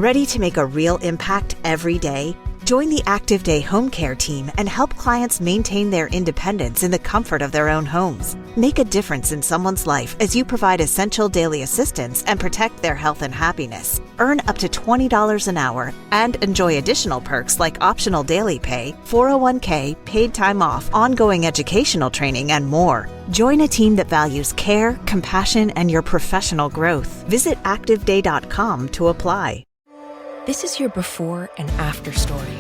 Ready to make a real impact every day? Join the Active Day Home Care team and help clients maintain their independence in the comfort of their own homes. Make a difference in someone's life as you provide essential daily assistance and protect their health and happiness. Earn up to $20 an hour and enjoy additional perks like optional daily pay, 401k, paid time off, ongoing educational training, and more. Join a team that values care, compassion, and your professional growth. Visit activeday.com to apply. This is your before and after story.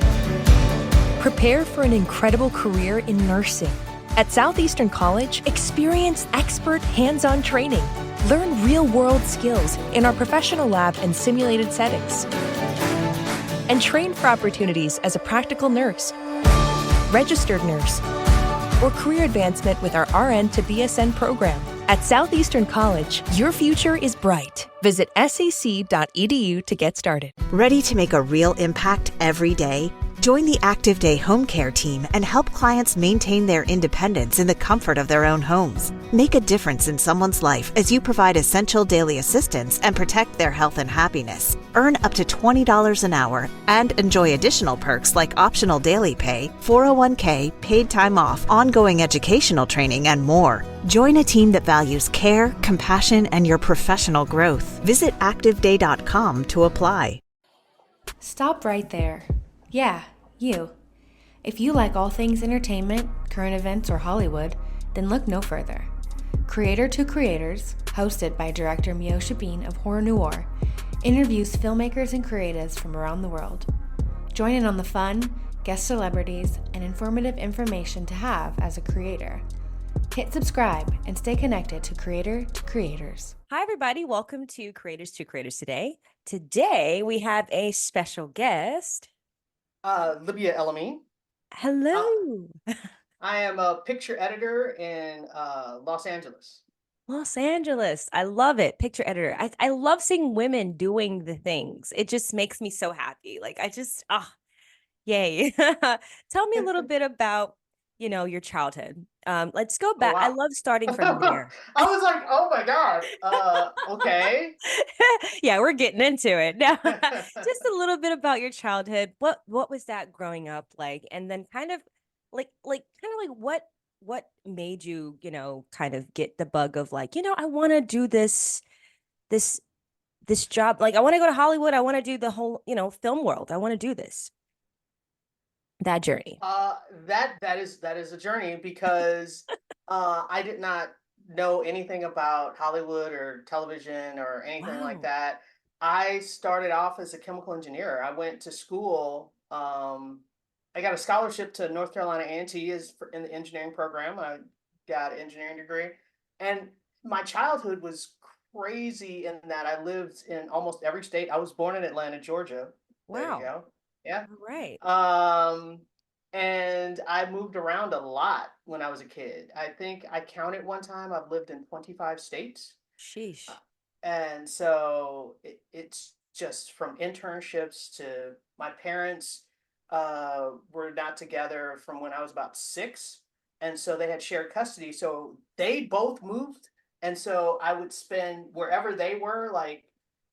Prepare for an incredible career in nursing. At Southeastern College, experience expert hands-on training. Learn real-world skills in our professional lab and simulated settings. And train for opportunities as a practical nurse, registered nurse, or career advancement with our RN to BSN program. At Southeastern College, your future is bright. Visit sac.edu to get started. Ready to make a real impact every day? Join the Active Day Home Care team and help clients maintain their independence in the comfort of their own homes. Make a difference in someone's life as you provide essential daily assistance and protect their health and happiness. Earn up to $20 an hour and enjoy additional perks like optional daily pay, 401k, paid time off, ongoing educational training, and more. Join a team that values care, compassion, and your professional growth. Visit activeday.com to apply. Stop right there. Yeah, you. If you like all things entertainment, current events, or Hollywood, then look no further. Creator to Creators, hosted by director Meosha of Horror Noir, interviews filmmakers and creatives from around the world. Join in on the fun, guest celebrities, and informative information to have as a creator. Hit subscribe and stay connected to Creator to Creators. Hi, everybody. Welcome to Creators today. Today, we have a special guest. Libya El-Amin. Hello. I am a picture editor in Los Angeles. Los Angeles. I love it. Picture editor. I love seeing women doing the things. It just makes me so happy. Yay. Tell me a little bit about, your childhood. Let's go back. Oh, wow. I love starting from there. I was like, oh my God. Okay. Yeah, we're getting into it now. Just a little bit about your childhood. What was that growing up like? And then kind of like what made you, kind of get the bug of like, I want to do this job. Like I want to go to Hollywood. I want to do the whole, film world. I want to do this. That journey. That is a journey because I did not know anything about Hollywood or television or anything like that. I started off as a chemical engineer. I went to school. I got a scholarship to North Carolina A&T in the engineering program. I got an engineering degree, and my childhood was crazy in that I lived in almost every state. I was born in Atlanta, Georgia. Wow. There you go. Yeah. All right. And I moved around a lot when I was a kid. I think I counted one time, I've lived in 25 states. Sheesh. And so it's just from internships to my parents were not together from when I was about 6. And so they had shared custody. So they both moved. And so I would spend wherever they were, like,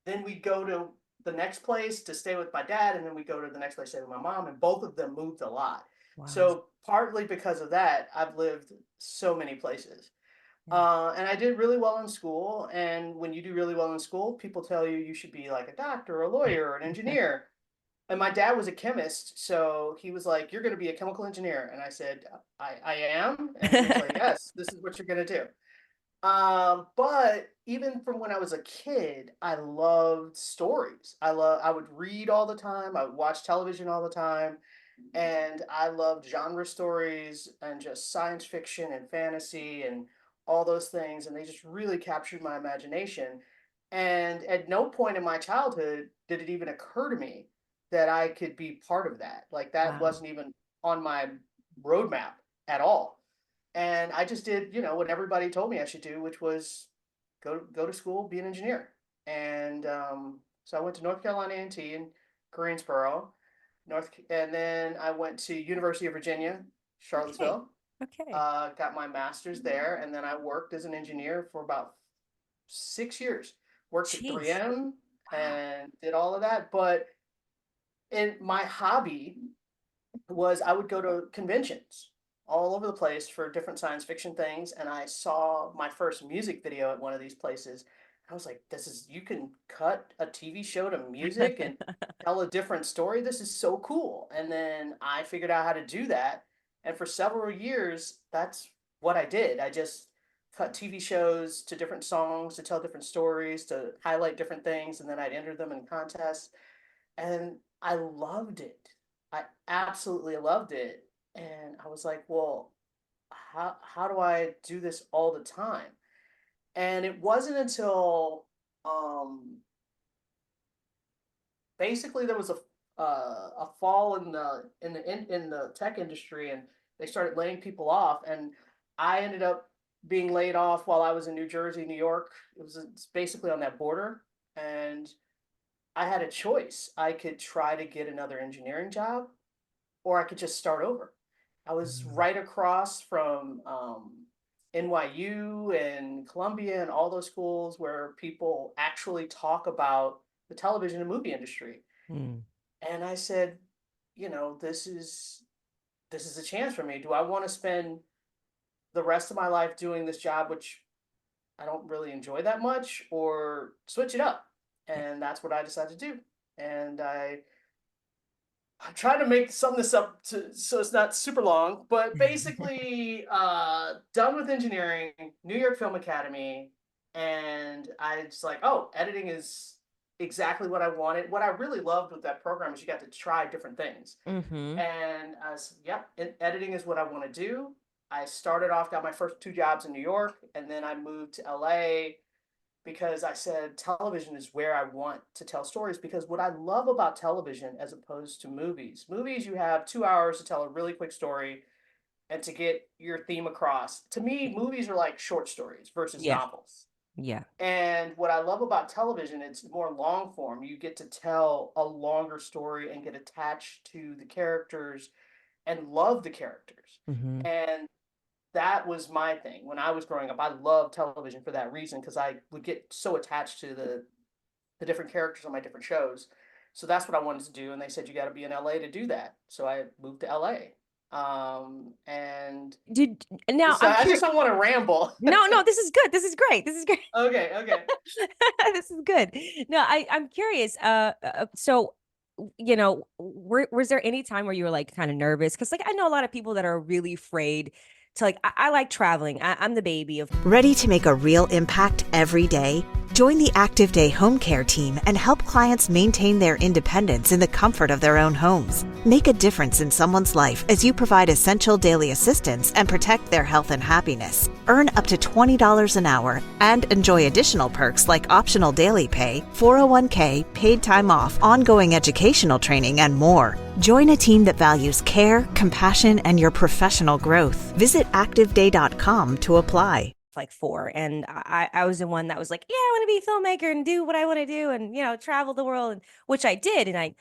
then we'd go to the next place to stay with my dad, and then we go to the next place to stay with my mom, and both of them moved a lot. Wow. So partly because of that, I've lived so many places. And I did really well in school, and when you do really well in school, people tell you should be like a doctor, a lawyer, or an engineer. And my dad was a chemist, so he was like, you're going to be a chemical engineer. And I said, I am. And he was like, yes, this is what you're going to do. But even from when I was a kid, I loved stories. I would read all the time. I would watch television all the time. And I loved genre stories and just science fiction and fantasy and all those things. And they just really captured my imagination. And at no point in my childhood did it even occur to me that I could be part of that. Like that wasn't even on my roadmap at all. And I just did, what everybody told me I should do, which was go to school, be an engineer. And so I went to North Carolina A&T in Greensboro, and then I went to University of Virginia, Charlottesville. Okay. Got my master's there, and then I worked as an engineer for about 6 years. Worked at 3M, Wow. and did all of that. But in my hobby was I would go to conventions all over the place for different science fiction things, and I saw my first music video at one of these places. I was like, "This is you can cut a TV show to music and tell a different story. This is so cool." And then I figured out how to do that, and for several years, that's what I did. I just cut TV shows to different songs to tell different stories to highlight different things, and then I'd enter them in contests, and I loved it. I absolutely loved it. And I was like, well, how do I do this all the time? And it wasn't until um basically there was a fall in the tech industry, and they started laying people off, and I ended up being laid off while I was in New Jersey, New York. It's basically on that border, and I had a choice. I could try to get another engineering job, or I could just start over. I was Mm. right across from NYU and Columbia and all those schools where people actually talk about the television and movie industry. Mm. And I said, this is a chance for me. Do I want to spend the rest of my life doing this job, which I don't really enjoy that much, or switch it up? And that's what I decided to do. And I'm trying to make sum this up so it's not super long, but basically, done with engineering, New York Film Academy, and I just like, oh, editing is exactly what I wanted. What I really loved with that program is you got to try different things, Mm-hmm. and I was, yep, editing is what I want to do. I started off, got my first two jobs in New York, and then I moved to LA because I said television is where I want to tell stories. Because what I love about television as opposed to movies, you have 2 hours to tell a really quick story and to get your theme across. To me, movies are like short stories versus Yeah. novels. Yeah. And what I love about television, it's more long form. You get to tell a longer story and get attached to the characters and love the characters. Mm-hmm. And that was my thing when I was growing up. I loved television for that reason because I would get so attached to the different characters on my different shows. So that's what I wanted to do, and they said you got to be in LA to do that. So I moved to LA. And Did now so I'm I just curious. don't want to ramble. No, this is good. This is great. This is great. Okay, okay. This is good. No, I'm curious. So was there any time where you were like kind of nervous? Because like I know a lot of people that are really afraid to like. I like traveling. I'm the baby of. Ready to make a real impact every day? Join the Active Day Home Care team and help clients maintain their independence in the comfort of their own homes. Make a difference in someone's life as you provide essential daily assistance and protect their health and happiness. Earn up to $20 an hour and enjoy additional perks like optional daily pay, 401k, paid time off, ongoing educational training, and more. Join a team that values care, compassion, and your professional growth. Visit activeday.com to apply. Like 4, and I was the one that was like, yeah, I want to be a filmmaker and do what I want to do, and travel the world, and which I did. And I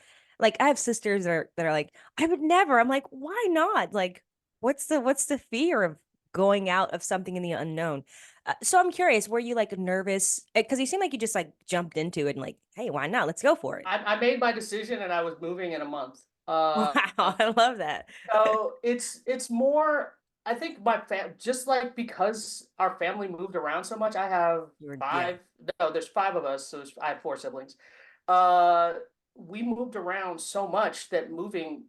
have sisters that are like, I would never. I'm like, why not? Like, what's the fear of going out of something in the unknown? So I'm curious, were you like nervous? Because you seem like you just like jumped into it and like, hey, why not? Let's go for it. I made my decision, and I was moving in a month. Wow, I love that. So it's more. I think my just like because our family moved around so much. I have Yeah. five. No, there's five of us, so I have four siblings. Uh, we moved around so much that moving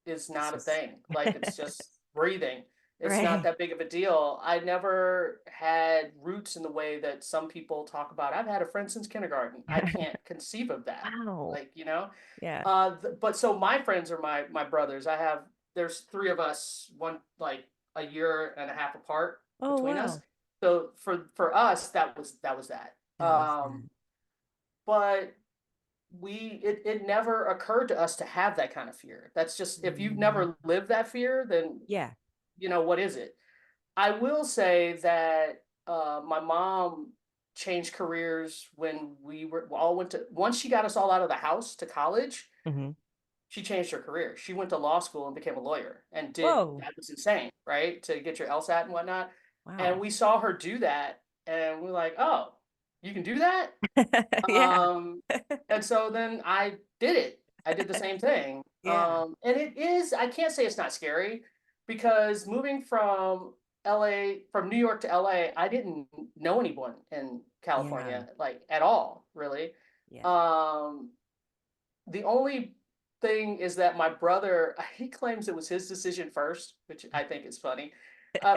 is It's not a just thing. Like it's just breathing. It's not right. that big of a deal. I never had roots in the way that some people talk about. I've had a friend since kindergarten. I can't conceive of that. Wow. Like, you know, Yeah. but so my friends are my brothers. There's three of us, one like a year and a half apart Oh between us. wow. So for us, that was that. That was that. But it never occurred to us to have that kind of fear. That's just if you've Mm. never lived that fear, then Yeah. what is it? I will say that my mom changed careers when we all went to once she got us all out of the house to college. Hmm. She changed her career. She went to law school and became a lawyer and did Whoa. that was insane, right? To get your LSAT and whatnot. And Wow. we saw her do that and we're like, oh. you can do that? Yeah. And so then I did it. I did the same thing. Yeah. And it is, I can't say it's not scary because moving from LA, from New York to LA, I didn't know anyone in Yeah. California, like at all, really. Yeah. Um, the only thing is that my brother, he claims it was his decision first, which I think is funny.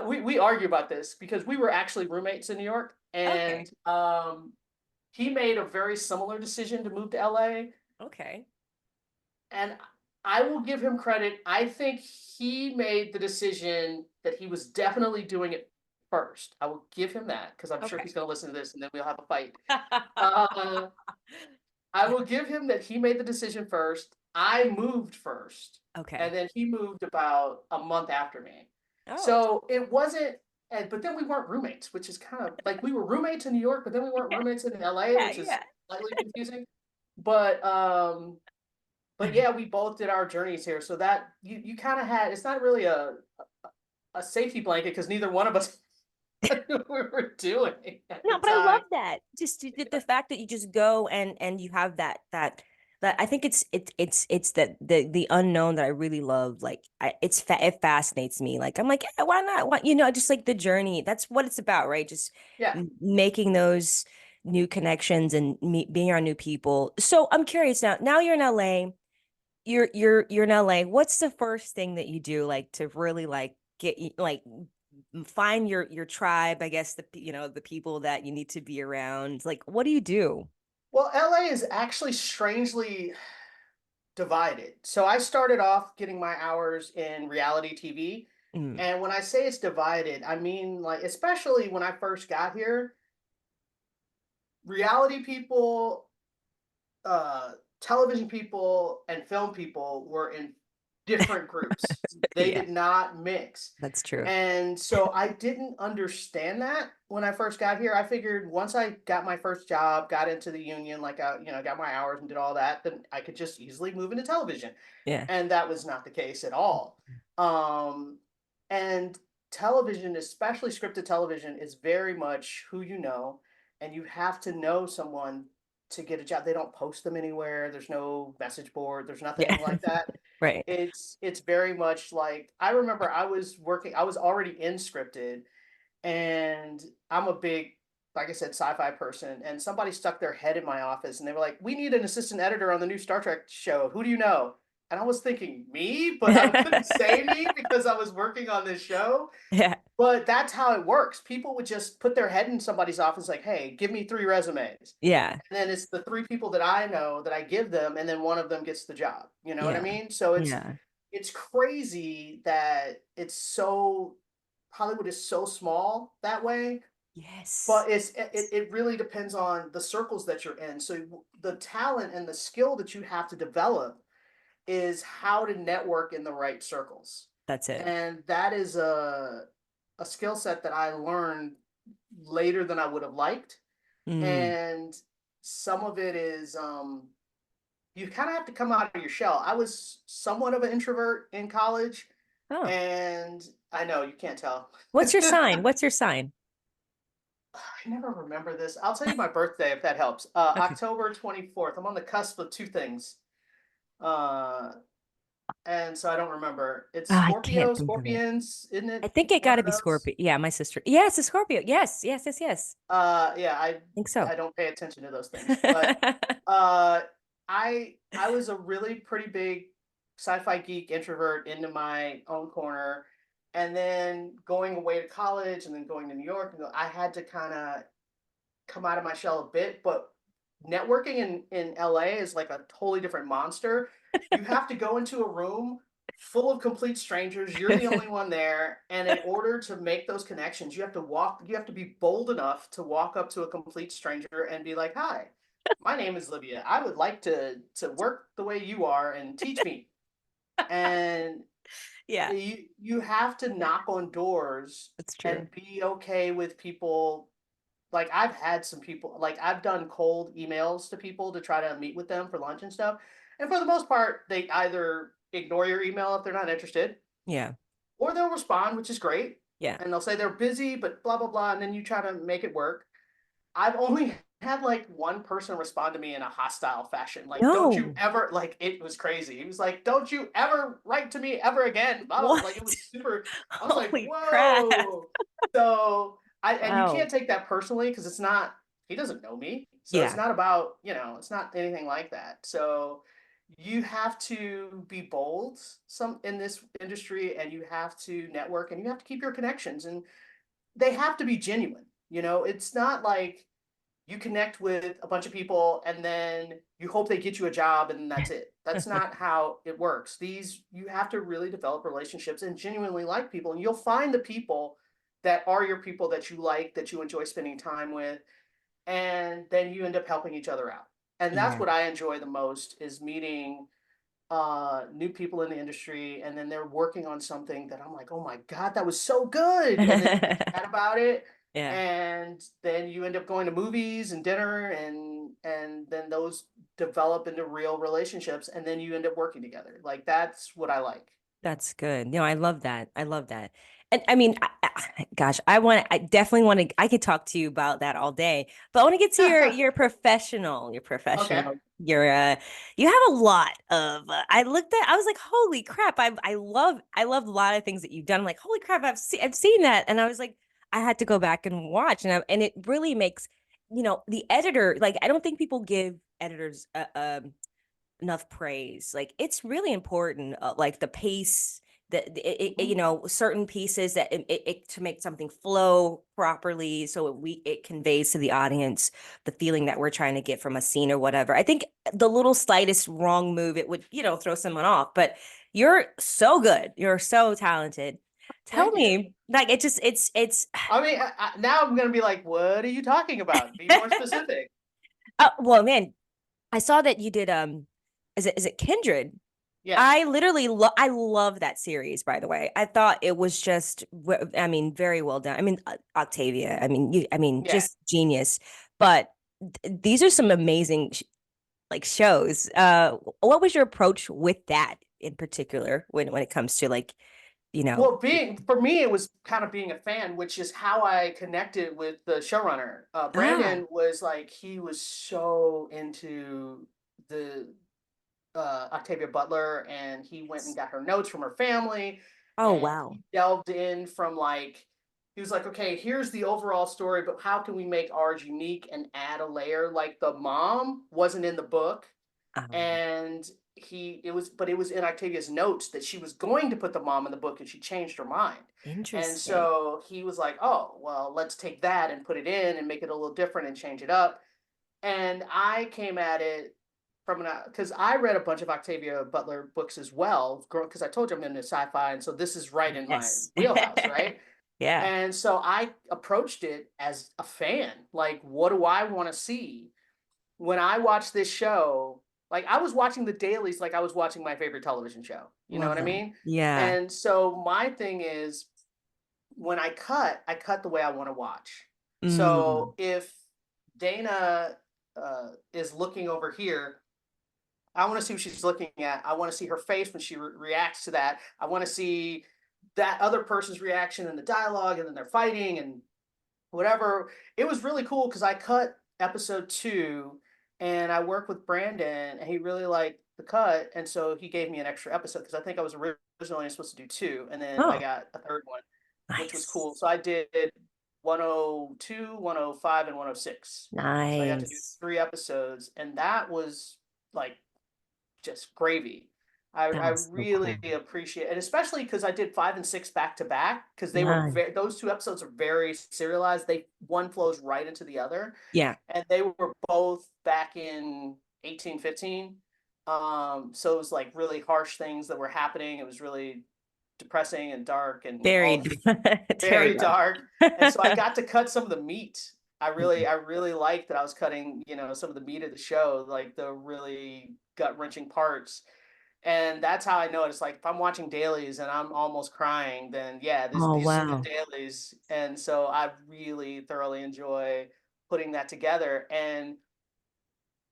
We argue about this because we were actually roommates in New York, Okay. and he made a very similar decision to move to LA, Okay. and I will give him credit. I think he made the decision that he was definitely doing it first. I will give him that because I'm sure Okay. he's going to listen to this, and then we'll have a fight. Uh, I will give him that he made the decision first. I moved first, Okay. and then he moved about a month after me. Oh, So it wasn't, and but then we weren't roommates, which is kind of like we were roommates in New York, but then we weren't roommates in LA, yeah, which is yeah. slightly confusing. But but yeah, we both did our journeys here. So that you kind of had, it's not really a safety blanket because neither one of us knew what we were doing at the No, but I love time. that. Just the fact that you just go and you have that I think it's the unknown that I really love. Like it fascinates me. Like I'm like, yeah, why not? Why, just like the journey. That's what it's about, right? Just Yeah. making those new connections and being around new people. So I'm curious now. Now you're in LA. You're in LA. What's the first thing that you do like to really like like find your tribe, I guess the people that you need to be around. Like what do you do? Well, LA is actually strangely divided. So I started off getting my hours in reality TV. Mm, And when I say it's divided, I mean, like, especially when I first got here, reality people, uh, television people, and film people were in different groups. They yeah, did not mix. that's true. And so I didn't understand that when I first got here. I figured once I got my first job, got into the union, like I, got my hours and did all that, then I could just easily move into television. Yeah. And that was not the case at all. Um, and television, especially scripted television, is very much who you know, and you have to know someone to get a job. They don't post them anywhere. There's no message board. There's Yeah. nothing like that. Right. It's very much like I remember I was working. I was already in scripted, and I'm a big, like I said, sci-fi person. And somebody stuck their head in my office, and they were like, "We need an assistant editor on the new Star Trek show. Who do you know?" And I was thinking me, but I couldn't say me because I was working on this show. Yeah. But that's how it works. People would just put their head in somebody's office, like, "Hey, give me 3 resumes." Yeah. And then it's the 3 people that I know that I give them, and then one of them gets the job. You know what I Yeah. mean? So Yeah. it's crazy that it's so, Hollywood is so small that way, Yes. but it really depends on the circles that you're in. So the talent and the skill that you have to develop is how to network in the right circles. That's it. And that is a skill set that I learned later than I would have liked. Mm. And some of it is you kind of have to come out of your shell. I was somewhat of an introvert in college, Oh. and I know you can't tell. What's your sign? What's your sign? I never remember this. I'll tell you my birthday if that helps. Okay. October 24th. I'm on the cusp of two things. Uh, and so I don't remember. It's I can't Scorpio, think of it. Scorpions, isn't I it? think it One got to of be those. Scorpio. Yeah, my sister. Yes, a Scorpio. Yes, yes, yes, yes. Yeah, I think so. I don't pay attention to those things, but uh, I was a really pretty big sci-fi geek introvert into my own corner, and then going away to college, and then going to New York, and I had to kind of come out of my shell a bit. But networking in LA is like a totally different monster. You have to go into a room full of complete strangers. You're the only one there, and in order to make those connections, you have to be bold enough to walk up to a complete stranger and be like, "Hi, my name is Libya. I would like to work the way you are and teach me." And Yeah, you have to knock on doors that's true. and be okay with people. Like I've had some people, like I've done cold emails to people to try to meet with them for lunch and stuff. And for the most part, they either ignore your email if they're not interested, Yeah. or they'll respond, which is great. Yeah. And they'll say they're busy, but blah blah blah, and then you try to make it work. I've only had like one person respond to me in a hostile fashion. Like, don't you No. ever, like, it was crazy. He was like, don't you ever write to me ever again. Blah, blah, blah. What? Like, it was super, I was like, Holy crap. whoa. So and you Wow. can't take that personally because it's not, he doesn't know me. So it's Yeah. not about, it's not anything like that. So you have to be bold some in this industry, and you have to network, and you have to keep your connections, and they have to be genuine. It's not like you connect with a bunch of people and then you hope they get you a job and that's it. That's not how it works. You have to really develop relationships and genuinely like people, and you'll find the people that are your people that you like, that you enjoy spending time with, and then you end up helping each other out. And that's Yeah. what I enjoy the most, is meeting new people in the industry, and then they're working on something that I'm like, oh my God, that was so good. And then you chat about it, Yeah. and then you end up going to movies and dinner, and then those develop into real relationships, and then you end up working together. Like, that's what I like. That's good. No, I love that. I love that. And I mean, gosh, I definitely want to, I could talk to you about that all day, but I want to get to your Okay. professional, you have a lot of, I was like, holy crap. I love a lot of things that you've done. I'm like, holy crap, I've seen that. And I was like, I had to go back and watch, and it really makes, the editor, like, I don't think people give editors, enough praise. Like, it's really important, like the pace, Mhm. certain pieces that to make something flow properly, so it conveys to the audience the feeling that we're trying to get from a scene or whatever. I think the little slightest wrong move, it would, throw someone off. But you're so good. You're so talented. Tell Thank you. me, like, it's I mean, now I'm gonna be like, what are you talking about? Be more specific. well, man, I saw that you did, is it Kindred? Yes. I love that series, by the way. I thought it was just, I mean, very well done. I mean, Octavia, I mean, Yeah. just genius. But these are some amazing like shows. What was your approach with that in particular when it comes to, like, you know, Well, for me, it was kind of being a fan, which is how I connected with the showrunner. ah, Brandon was like, he was so into the Octavia Butler, and he went and got her notes from her family, oh and wow. he delved in from like, he was like, okay, here's the overall story, but how can we make ours unique and add a layer? Like, the mom wasn't in the book, and it was in Octavia's notes that she was going to put the mom in the book, and she changed her mind. And Interesting. so he was like, oh, well, let's take that and put it in and make it a little different and change it up. And I came at it from because I read a bunch of Octavia Butler books as well, because I told you I'm into sci-fi, and so this is right in my Yes. wheelhouse, right? Yeah. And so I approached it as a fan. Like, what do I want to see when I watch this show? Like, I was watching the dailies like I was watching my favorite television show. You know Love what I that. mean? Yeah. And so my thing is, when I cut the way I want to watch. Mm. So if Dana is looking over here, I want to see what she's looking at. I want to see her face when she reacts to that. I want to see that other person's reaction in the dialogue, and then they're fighting and whatever. It was really cool because I cut episode 2, and I worked with Brandon, and he really liked the cut, and so he gave me an extra episode because I think I was originally supposed to do 2, and then I Oh, got a third one, which was cool. nice. So I did 102, 105, and 106. So I got to do Nice. 3 episodes, and that was like just gravy. I That's so really cool. appreciate, and especially because I did 5 and 6 back to back, because Nice. those 2 episodes are very serialized. One flows right into the other, Yeah. and they were both back in 1815. So it was like really harsh things that were happening. It was really depressing and dark and Very, all very very dark. dark. And so I got to cut some of the meat. I really liked that I was cutting, some of the meat of the show, like the really gut wrenching parts. And that's how I know it. It's like, if I'm watching dailies and I'm almost crying, then yeah, Oh, these are good wow. dailies. And so I really thoroughly enjoy putting that together. And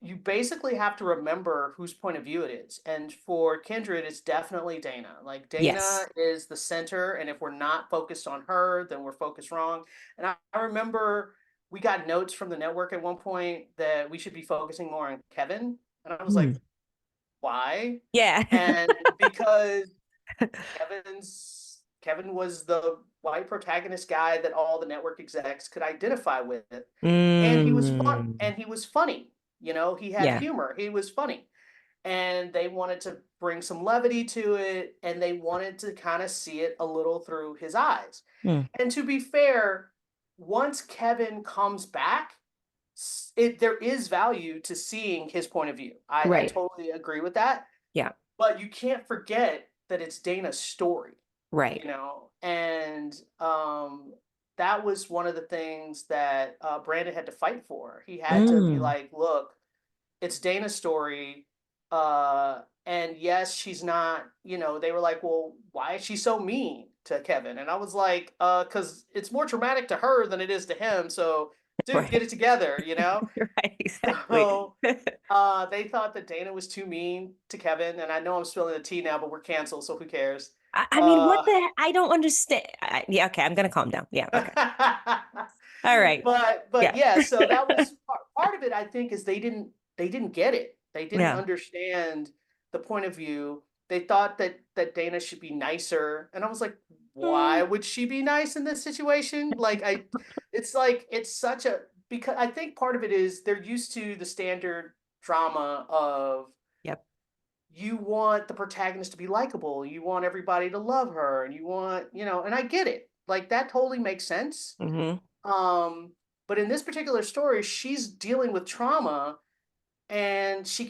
you basically have to remember whose point of view it is. And for Kindred, it's definitely Dana. Like, Dana Yes. is the center, and if we're not focused on her, then we're focused wrong. And I remember we got notes from the network at one point that we should be focusing more on Kevin. And I was Hmm. like, why? Yeah. And because Kevin was the white protagonist guy that all the network execs could identify with. And he was fun Mm. and he was funny. He had Yeah. humor. He was funny. And they wanted to bring some levity to it, and they wanted to kind of see it a little through his eyes. Mm. And to be fair, once Kevin comes back, there is value to seeing his point of view. I Right. totally agree with that. Yeah. But you can't forget that it's Dana's story, Right. and that was one of the things that Brandon had to fight for. He had to be Mm. like, look, it's Dana's story. And yes, she's not, they were like, well, why is she so mean to Kevin? And I was like, because it's more traumatic to her than it is to him. So, dude, get Right. it together, Right. Exactly. So they thought that Dana was too mean to Kevin. And I know I'm spilling the tea now, but we're canceled, so who cares? I mean, what Uh, I don't understand. Yeah. Okay. I'm gonna calm down. Yeah. Okay. All right. but Yeah. yeah, so that was part of it. I think is they didn't get it. They didn't Yeah. understand the point of view. They thought that Dana should be nicer, and I was like, Mm. why would she be nice in this situation? It's such a because I think part of it is they're used to the standard drama of Yep. you want the protagonist to be likable, you want everybody to love her, and you want, and I get it. Like that totally makes sense. Mm-hmm. Um, but in this particular story, she's dealing with trauma and she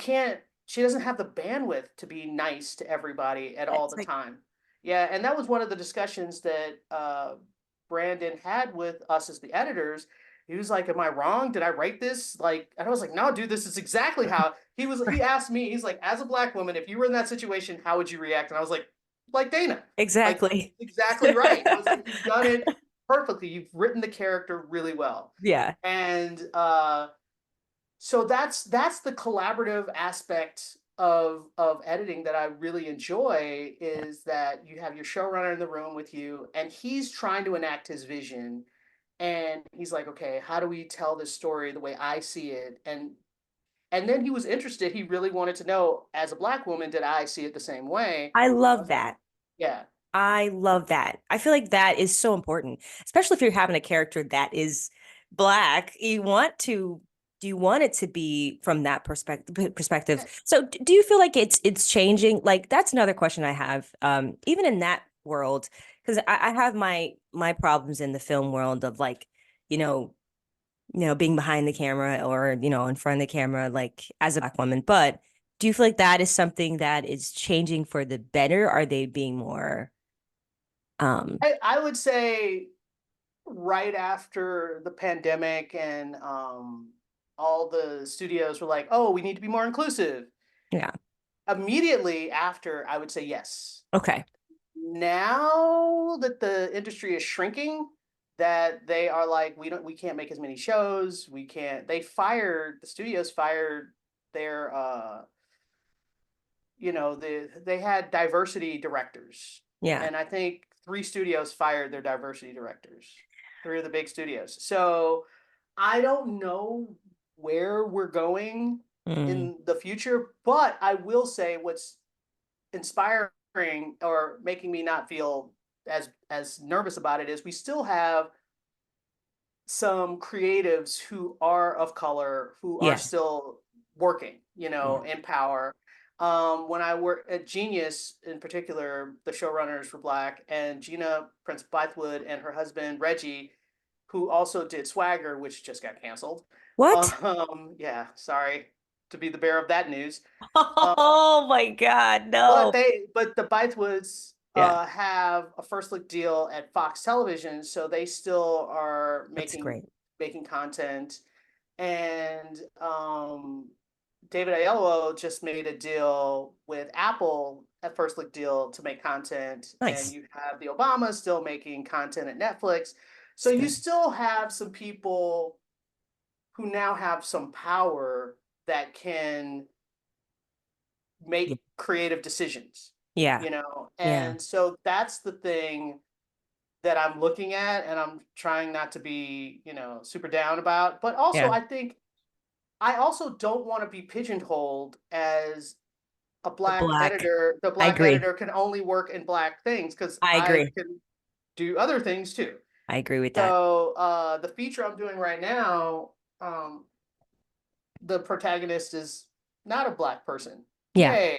doesn't have the bandwidth to be nice to everybody at all It's the like time. Yeah, and that was one of the discussions that Brandon had with us as the editors. He was like, "Am I wrong? Did I write this?" Like, and I was like, "No, dude, this is exactly how." He asked me, he's like, "As a black woman, if you were in that situation, how would you react?" And I was like Dana. Like, exactly. exactly right. I was like, "You've done it perfectly. You've written the character really well." Yeah. And so that's the collaborative aspect of editing that I really enjoy, is that you have your showrunner in the room with you and he's trying to enact his vision, and he's like, okay, how do we tell this story the way I see it? And then he was interested. He really wanted to know, as a black woman, did I see it the same way? I I love was like, that. yeah. I love that. I feel like that is so important, especially if you're having a character that is black. Do you want it to be from that perspective? So do you feel like it's changing? Like that's another question I have. Even in that world, because I have my problems in the film world of like, you know, being behind the camera or, in front of the camera, like as a black woman. But do you feel like that is something that is changing for the better? Are they being more I would say right after the pandemic and all the studios were like, oh, we need to be more inclusive. yeah. Immediately after, I would say yes. Okay. Now that the industry is shrinking, that they are like, we can't make as many shows. We can't. The studios fired their they had diversity directors, Yeah. and I think three studios fired their diversity directors, three of the big studios. So I don't know where we're going Mm. in the future, but I will say what's inspiring or making me not feel as nervous about it is we still have some creatives who are of color who are Yes. still working, Yeah. in power. When I work at Genius, in particular, the showrunners were black, and Gina Prince Bythewood and her husband Reggie, who also did Swagger, which just got canceled. What? Yeah, sorry to be the bearer of that news. Um, Oh my God, but no. the Bythewoods Yeah, have a first look deal at Fox Television, so they still are that's great. making content. And David Aiello just made a deal with Apple, a first look deal to make content, and Nice. you have the Obamas still making content at Netflix. So It's you good. still have some people who now have some power that can Yeah. make creative decisions, Yeah. Yeah. and so that's the thing that I'm looking at and I'm trying not to be, super down about. But also, Yeah. I think I also don't want to be pigeonholed as a The black black. editor. The I black agree. editor can only work in black things because I I agree. can do other things too. I agree with that. So the feature I'm doing right now, um, the protagonist is not a black person. Yeah. Yay.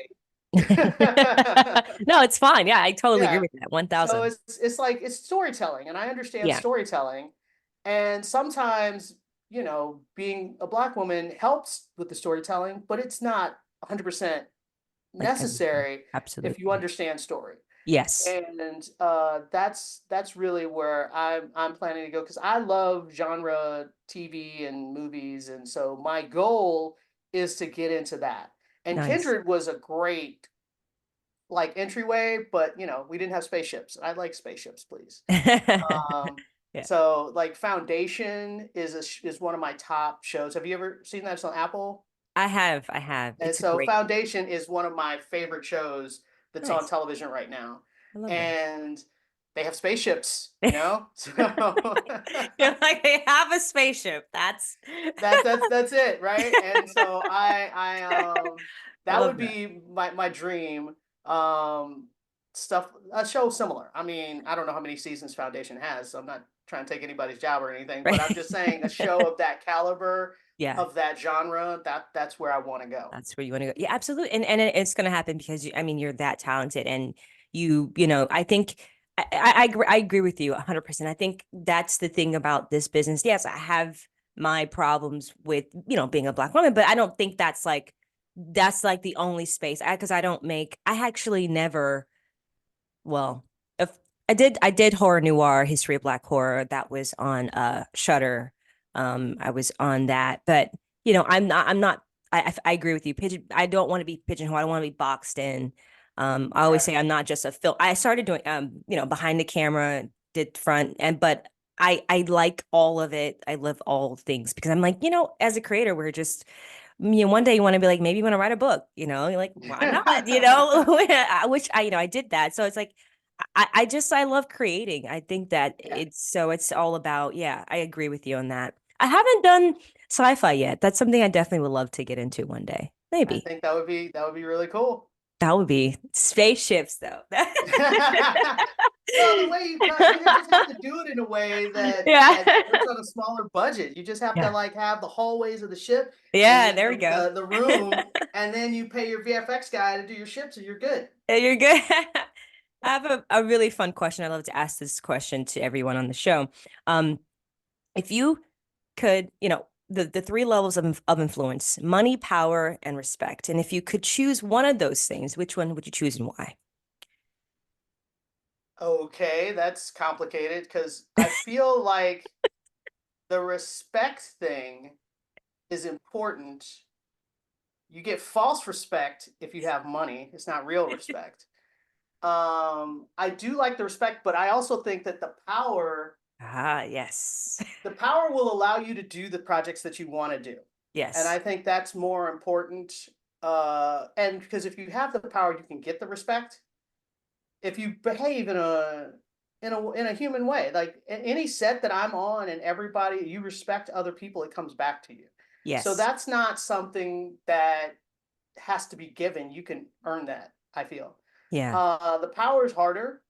No, it's fine. Yeah, I totally agree Yeah. with that. So 1000. it's like it's storytelling, and I understand Yeah. storytelling. And sometimes, being a black woman helps with the storytelling, but it's not 100% Like everything. necessary if you Absolutely. understand story. Yes. And that's really where I'm planning to go because I love genre TV and movies, and so my goal is to get into that. And Nice. Kindred was a great like entryway, but we didn't have spaceships. I like spaceships, please. Um, Yeah. so like Foundation is one of my top shows. Have you ever seen that? It's on Apple. I have. I have. And It's a so great. Foundation is one of my favorite shows that's on Nice. television right now. I love that. And they have spaceships. So You're like, they have a spaceship. That's that's it, right? And so I that love would that. be my dream. Um Stuff a show similar. I mean, I don't know how many seasons Foundation has, so I'm not trying to take anybody's job or anything, but I'm Right. just saying a show of that caliber, Yeah. of that genre, that's where I want to go. That's where you want to go. Yeah, absolutely. And it's going to happen because I mean, you're that talented and I think I agree with you 100%. I think that's the thing about this business. Yes, I have my problems with, being a black woman, but I don't think that's like the only space because I actually never, well, if I did horror noir, history of black horror that was on Shutter. I was on that, but I'm not I agree with you. I don't want to be pigeonholed. I don't want to be boxed in. I always Right. say I'm not just a film. I started doing behind the camera, did front but I like all of it. I love all things because I'm like, as a creator, we're just one day you want to be like, maybe you want to write a book, you're like, why not? Which I did that. So it's like, I love creating. I think that Yeah. it's all about, yeah, I agree with you on that. I haven't done sci-fi yet. That's something I definitely would love to get into one day. I Maybe. think that would be really cool. That would be spaceships though. Well, the way you just have to do it in a way that Yeah. works on a smaller budget. You just have to Yeah. like have the hallways of the ship and Yeah, then there we go. the room, and then you pay your VFX guy to do your ship, so you're good. Yeah, you're good. I have a really fun question. I love to ask this question to everyone on the show. Um, if you could, the three levels of influence, money, power, and respect. And if you could choose one of those things, which one would you choose and why? Okay, that's complicated because I feel like the respect thing is important. You get false respect if you have money. It's not real respect. I do like the respect, but I also think that Ah, yes. the power will allow you to do the projects that you want to do. And Yes. I think that's more important. And because if you have the power, you can get the respect. If you behave in a human way, like any set that I'm on and everybody, you respect other people, it comes back to you. So Yes. that's not something that has to be given. You can earn that, I feel. Yeah. The power is harder.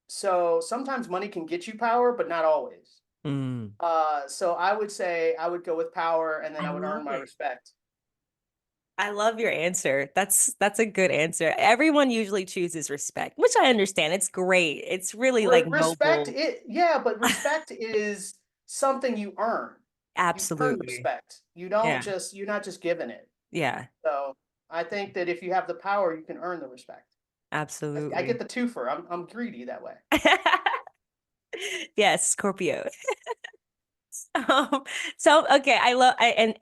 So sometimes money can get you power, but not always. Mm. So I would say I would go with power and then I I would earn love my it. respect. I love your answer. That's a good answer. Everyone usually chooses respect, which I understand. It's great. It's really like Respect noble. it, yeah, but respect is something you earn. You earn Absolutely. respect. You don't Yeah. just you're not just given it. Yeah. So I think that if you have the power, you can earn the respect. I get Absolutely. the twofer. I'm greedy that way. Yes, Scorpio. Um, so okay, I love and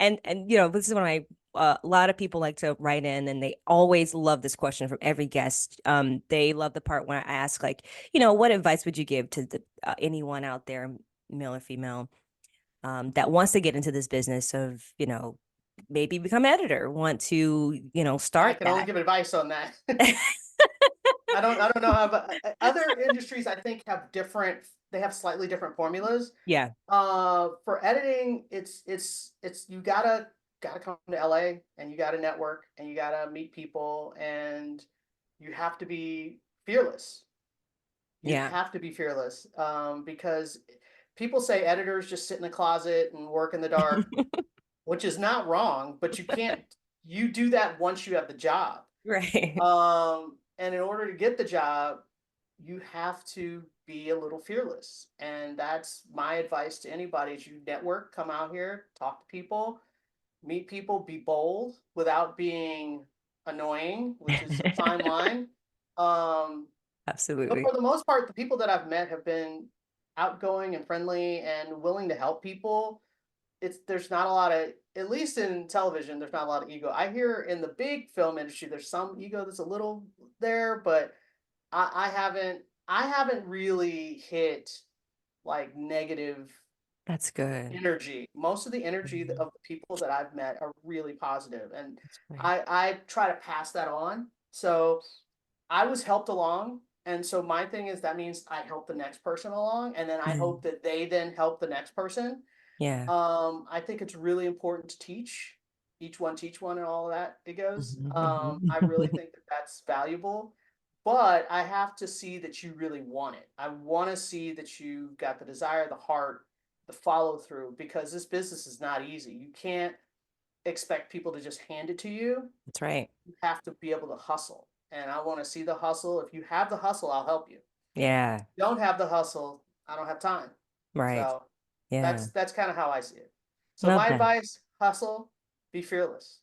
this is one of my a lot of people like to write in and they always love this question from every guest. They love the part when I ask like, what advice would you give to anyone out there, male or female, that wants to get into this business of, maybe become editor, want to, I start can only that. give advice on that. I don't know how, but other industries I think have different, they have slightly different formulas. Yeah. For editing, it's you gotta come to LA and you gotta network and you gotta meet people and you have to be fearless. You Yeah. have to be fearless, because people say editors just sit in the closet and work in the dark, which is not wrong, but you can't. You do that once you have the job. Right. And in order to get the job, you have to be a little fearless. And that's my advice to anybody is you network, come out here, talk to people, meet people, be bold without being annoying, which is a fine line. Um, but Absolutely. for the most part, the people that I've met have been outgoing and friendly and willing to help people. There's not a lot of, at least in television, there's not a lot of ego. I hear in the big film industry, there's some ego that's a little there, but I haven't really hit like negative That's good. energy. Most of the energy Mhm. of the people that I've met are really positive, and That's great. I try to pass that on. So I was helped along, and so my thing is that means I help the next person along, and then I Mhm. hope that they then help the next person. Yeah. I think it's really important to teach one and all of that it goes. I really Mhm. think that that's valuable, but I have to see that you really want it. I want to see that you've got the desire, the heart, the follow through, because this business is not easy. You can't expect people to just hand it to you. That's right. You have to be able to hustle. And I want to see the hustle. If you have the hustle, I'll help you. Yeah. Don't have the hustle, I don't have time. Right. So Yeah. that's kind of how I see it. So Love my that. advice, hustle, be fearless.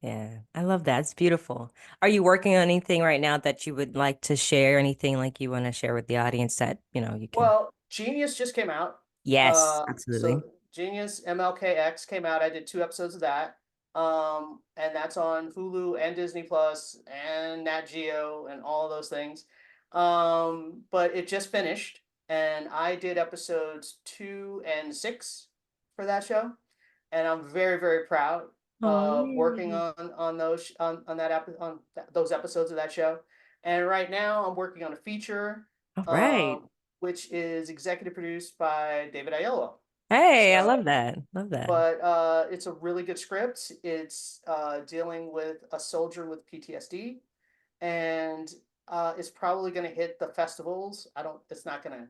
Yeah. I love that. It's beautiful. Are you working on anything right now that you would like to share? Anything like you want to share with the audience that, you can. Well, Genius just came out. Yes, So absolutely. Genius MLKX came out. I did 2 episodes of that. And that's on Hulu and Disney Plus and Nat Geo and all of those things. But it just finished, and I did episodes 2 and 6 for that show, and I'm very, very proud Oh, of working yay. on those those episodes of that show. And right now, I'm working on a feature, All right. um, which is executive produced by David Aiello. Hey, I So, love that. Love that. but it's a really good script. It's dealing with a soldier with PTSD, and it's probably going to hit the festivals. I don't. It's not going to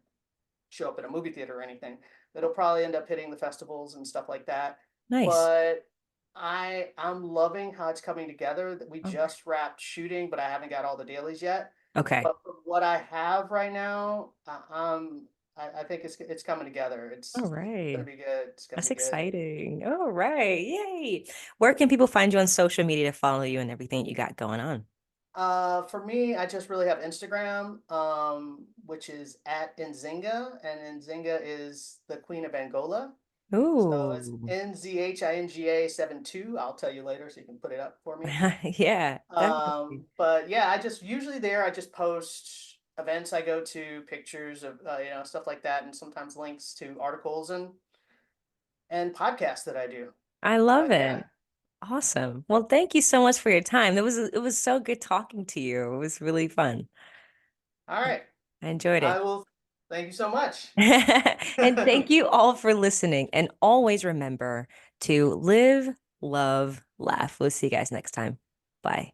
show up in a movie theater or anything. It'll probably end up hitting the festivals and stuff like that. Nice. But I'm loving how it's coming together. We Oh, just wrapped shooting, but I haven't got all the dailies yet. okay. But from what I have right now, I think it's coming together. All It's gonna right. be good. It's gonna That's be good. exciting. All right. Yay. Where can people find you on social media to follow you and everything you got going on? For me, I just really have Instagram, which is at Nzinga, and Nzinga is the Queen of Angola. So it's Ooh. NZHINGA 72. I'll tell you later so you can put it up for me. Yeah, definitely. But yeah, I just usually there I just post events I go to, pictures of stuff like that, and sometimes links to articles and podcasts that I do. I love But yeah, it. Awesome. Well, thank you so much for your time. It was so good talking to you. It was really fun. all right. I enjoyed I it. will. Thank you so much. And thank you all for listening. And always remember to live, love, laugh. We'll see you guys next time. Bye.